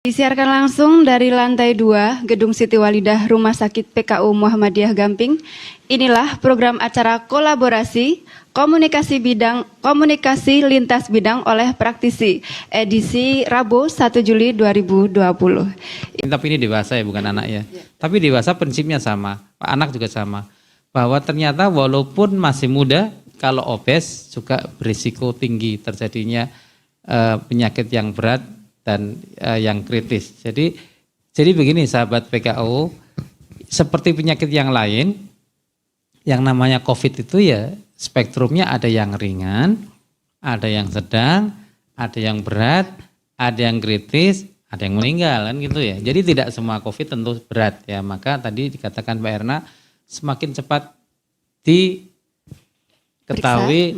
Disiarkan langsung dari lantai 2 Gedung Siti Walidah Rumah Sakit PKU Muhammadiyah Gamping. Inilah program acara kolaborasi komunikasi lintas bidang oleh praktisi edisi Rabu 1 Juli 2020. Tapi ini dewasa ya, bukan anak ya. Tapi dewasa prinsipnya sama, anak juga sama. Bahwa ternyata walaupun masih muda, kalau obes juga berisiko tinggi terjadinya penyakit yang berat dan yang kritis. Jadi begini sahabat PKU, seperti penyakit yang lain, yang namanya COVID itu ya spektrumnya ada yang ringan, ada yang sedang, ada yang berat, ada yang kritis, ada yang meninggal kan gitu ya. Jadi tidak semua COVID tentu berat ya. Maka tadi dikatakan Mbak Erna, semakin cepat diketahui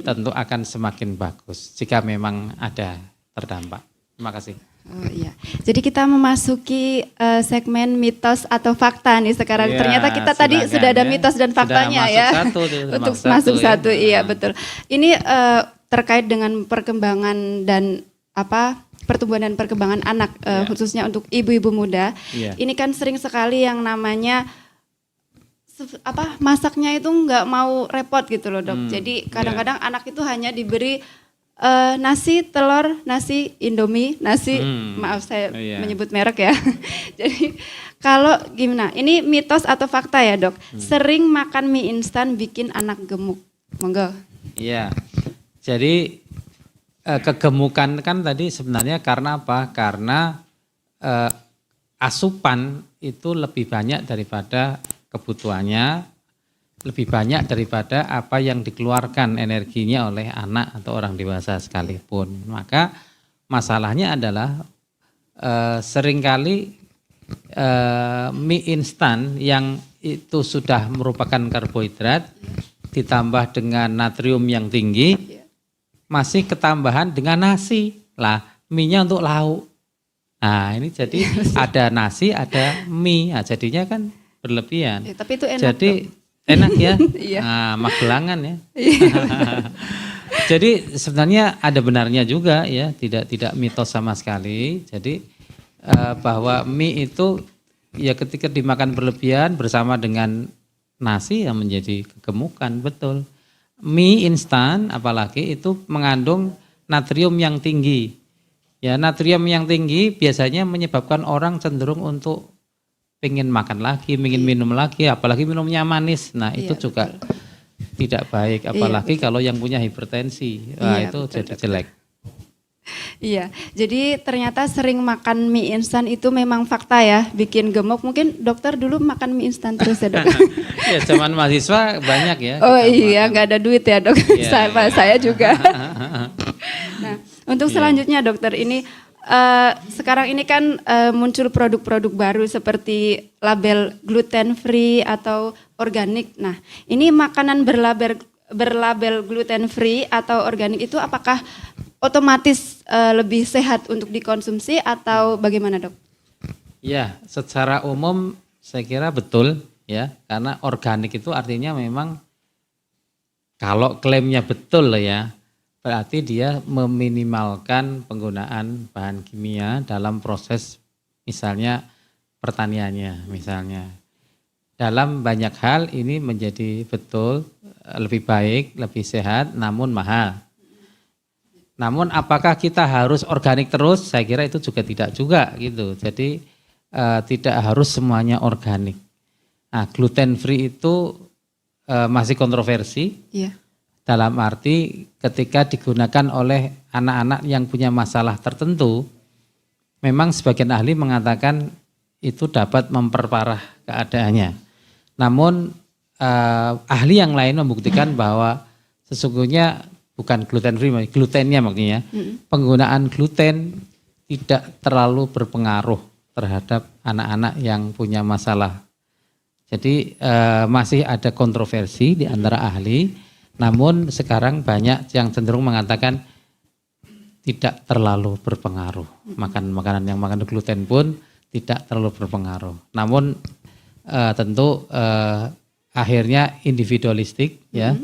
tentu akan semakin bagus jika memang ada terdampak. Terima kasih. Oh iya. Jadi kita memasuki segmen mitos atau fakta nih sekarang. Ya, ternyata kita tadi sudah ada mitos dan faktanya ya. Untuk masuk satu, iya betul. Ini terkait dengan perkembangan dan pertumbuhan dan perkembangan anak khususnya untuk ibu-ibu muda. Ya. Ini kan sering sekali yang namanya masaknya itu nggak mau repot gitu loh dok. Jadi kadang-kadang anak itu hanya diberi nasi, telur, nasi, Indomie, nasi, maaf saya menyebut merek ya. Jadi kalau gimana, ini mitos atau fakta ya dok? Sering makan mie instan bikin anak gemuk, monggo. Iya, jadi kegemukan kan tadi sebenarnya karena apa? Karena asupan itu lebih banyak daripada kebutuhannya, lebih banyak daripada apa yang dikeluarkan energinya oleh anak atau orang dewasa sekalipun. Maka masalahnya adalah seringkali mie instan yang itu sudah merupakan karbohidrat ditambah dengan natrium yang tinggi, masih ketambahan dengan nasi. Lah, mie-nya untuk lauk. Nah, ini jadi ada nasi, ada mie. Nah, jadinya kan berlebihan. Tapi itu enak. Jadi enak ya, Magelangan ya. Jadi sebenarnya ada benarnya juga ya, tidak mitos sama sekali. Jadi bahwa mie itu ya ketika dimakan berlebihan bersama dengan nasi yang menjadi kegemukan, betul. Mie instan apalagi itu mengandung natrium yang tinggi. Ya, natrium yang tinggi biasanya menyebabkan orang cenderung untuk pengen makan lagi, pengen minum lagi, apalagi minumnya manis. Nah itu juga tidak baik, apalagi kalau yang punya hipertensi. Nah, itu jadi jelek. Iya, jadi ternyata sering makan mie instan itu memang fakta ya, bikin gemuk. Mungkin dokter dulu makan mie instan terus ya dok? Ya zaman mahasiswa banyak ya. Oh iya, nggak ada duit ya dok, saya juga. Nah untuk selanjutnya dokter ini, sekarang ini kan muncul produk-produk baru seperti label gluten free atau organik. Nah, ini makanan berlabel gluten free atau organik itu apakah otomatis lebih sehat untuk dikonsumsi atau bagaimana, Dok? Ya, secara umum saya kira betul ya, karena organik itu artinya memang kalau klaimnya betul ya, berarti dia meminimalkan penggunaan bahan kimia dalam proses misalnya pertaniannya misalnya. Dalam banyak hal ini menjadi betul lebih baik, lebih sehat namun mahal. Namun apakah kita harus organik terus? Saya kira itu juga tidak juga gitu. Jadi tidak harus semuanya organik. Nah, gluten free itu masih kontroversi. Iya. Dalam arti ketika digunakan oleh anak-anak yang punya masalah tertentu, memang sebagian ahli mengatakan itu dapat memperparah keadaannya. Namun ahli yang lain membuktikan bahwa sesungguhnya bukan gluten free, glutennya maksudnya, penggunaan gluten tidak terlalu berpengaruh terhadap anak-anak yang punya masalah. Jadi masih ada kontroversi di antara ahli. Namun sekarang banyak yang cenderung mengatakan tidak terlalu berpengaruh. Makanan yang mengandung gluten pun tidak terlalu berpengaruh. Namun tentu akhirnya individualistik ya.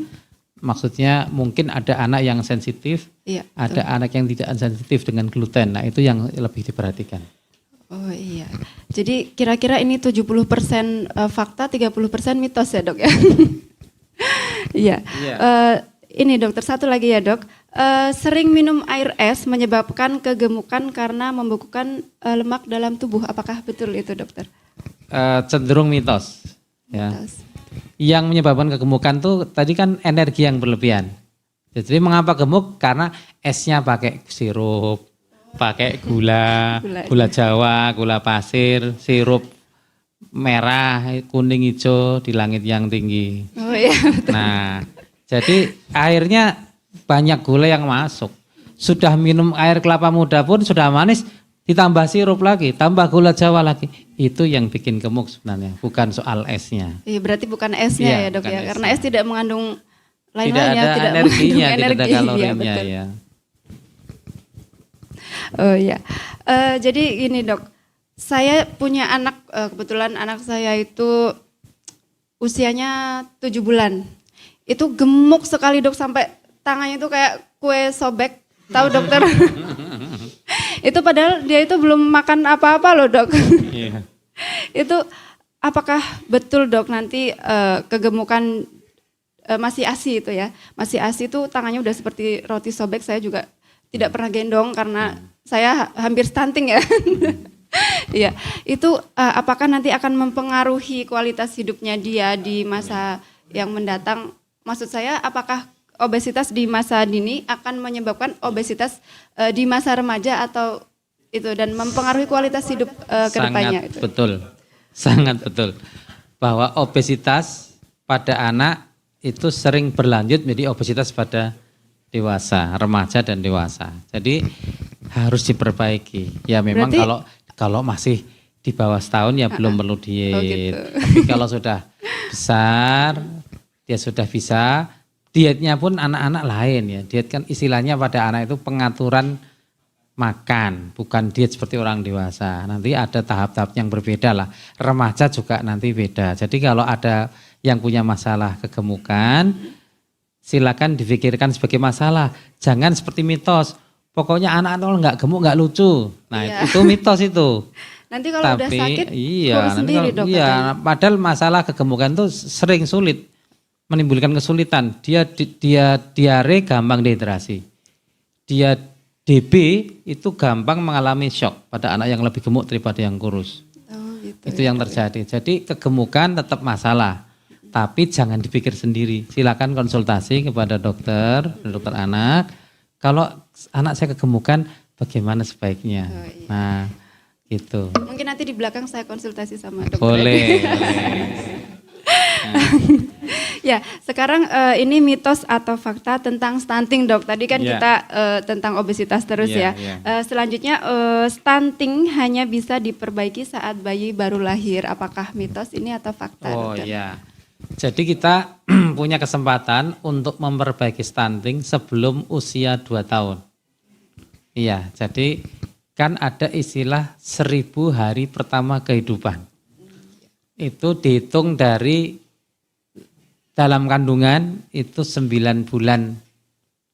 maksudnya mungkin ada anak yang sensitif, Iya, ada anak yang tidak sensitif dengan gluten. Nah, itu yang lebih diperhatikan. Oh iya. Jadi kira-kira ini 70% fakta, 30% mitos ya, Dok ya. Iya. Iya. Ini dokter, satu lagi ya, Dok. Sering minum air es menyebabkan kegemukan karena membekukan lemak dalam tubuh. Apakah betul itu, dokter? Cenderung mitos. Ya. Mitos. Yang menyebabkan kegemukan tuh tadi kan energi yang berlebihan. Jadi mengapa gemuk? Karena esnya pakai sirup, pakai gula, gula Jawa, gula pasir, sirup merah, kuning, hijau di langit yang tinggi. Oh iya. Nah, jadi airnya banyak gula yang masuk. Sudah minum air kelapa muda pun sudah manis, ditambah sirup lagi, tambah gula Jawa lagi. Itu yang bikin gemuk sebenarnya, bukan soal esnya. Iya, berarti bukan esnya Iya, ya, Dok bukan ya. esnya. Karena es tidak mengandung Tidak lain-lainnya, ada tidak energinya, mengandung tidak ada energi. Iya, kalorinya betul. ya. Oh iya. Jadi gini, Dok. Saya punya anak, kebetulan anak saya itu usianya 7 bulan. Itu gemuk sekali, Dok, sampai tangannya itu kayak kue sobek. Tahu, dokter? Itu padahal dia itu belum makan apa-apa loh, Dok. Iya. Itu apakah betul, Dok, nanti kegemukan masih ASI itu ya? Masih ASI itu tangannya udah seperti roti sobek. Saya juga tidak pernah gendong karena saya hampir stunting ya. Iya, itu apakah nanti akan mempengaruhi kualitas hidupnya dia di masa yang mendatang? Maksud saya, apakah obesitas di masa dini akan menyebabkan obesitas di masa remaja atau itu, dan mempengaruhi kualitas hidup ke depannya? Sangat betul, sangat betul. Bahwa obesitas pada anak itu sering berlanjut menjadi obesitas pada dewasa, remaja dan dewasa. Jadi harus diperbaiki. Ya memang Berarti, kalau masih di bawah setahun ya belum perlu diet. Oh gitu. Tapi kalau sudah besar, dia sudah bisa, dietnya pun anak-anak lain ya. Diet kan istilahnya pada anak itu pengaturan makan, bukan diet seperti orang dewasa. Nanti ada tahap-tahap yang berbeda lah. Remaja juga nanti beda. Jadi kalau ada yang punya masalah kegemukan, silakan difikirkan sebagai masalah. Jangan seperti mitos. Pokoknya anak-anak nggak gemuk nggak lucu. Nah Iya. itu mitos itu. Nanti kalau udah sakit, iya, kurus sendiri, Dok. iya. katanya. Padahal masalah kegemukan itu sering sulit, menimbulkan kesulitan. Dia diare gampang dehidrasi. Dia DB itu gampang mengalami shock pada anak yang lebih gemuk daripada yang kurus. Oh, gitu, Itu yang terjadi. Jadi kegemukan tetap masalah, tapi jangan dipikir sendiri. Silakan konsultasi kepada dokter anak. Kalau anak saya kegemukan, bagaimana sebaiknya? Oh, iya. Nah, gitu. Mungkin nanti di belakang saya konsultasi sama dokter. Boleh. Ya, sekarang ini mitos atau fakta tentang stunting, Dok. Tadi kan Ya. kita tentang obesitas terus Ya, ya. ya. Selanjutnya stunting hanya bisa diperbaiki saat bayi baru lahir. Apakah mitos ini atau fakta, Oh Dokter? iya. Jadi kita punya kesempatan untuk memperbaiki stunting sebelum usia 2 tahun. Iya, jadi kan ada istilah 1000 hari pertama kehidupan. Itu dihitung dari dalam kandungan itu 9 bulan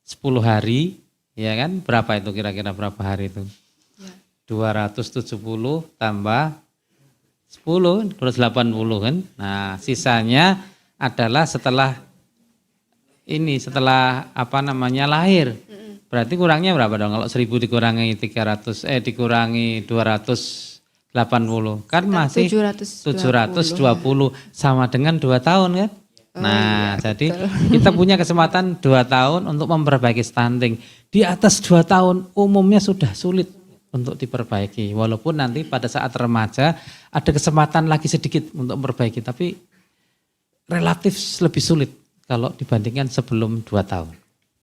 10 hari, ya kan? Berapa itu kira-kira berapa hari itu? Ya. 270 tambah 10, 280 kan? Nah sisanya adalah setelah lahir. Berarti kurangnya berapa dong? Kalau 1000 dikurangi 300, dikurangi 280 kan masih 720 sama dengan 2 tahun kan? Nah, jadi kita punya kesempatan 2 tahun untuk memperbaiki stunting. Di atas 2 tahun umumnya sudah sulit untuk diperbaiki. Walaupun nanti pada saat remaja ada kesempatan lagi sedikit untuk memperbaiki, tapi relatif lebih sulit kalau dibandingkan sebelum 2 tahun.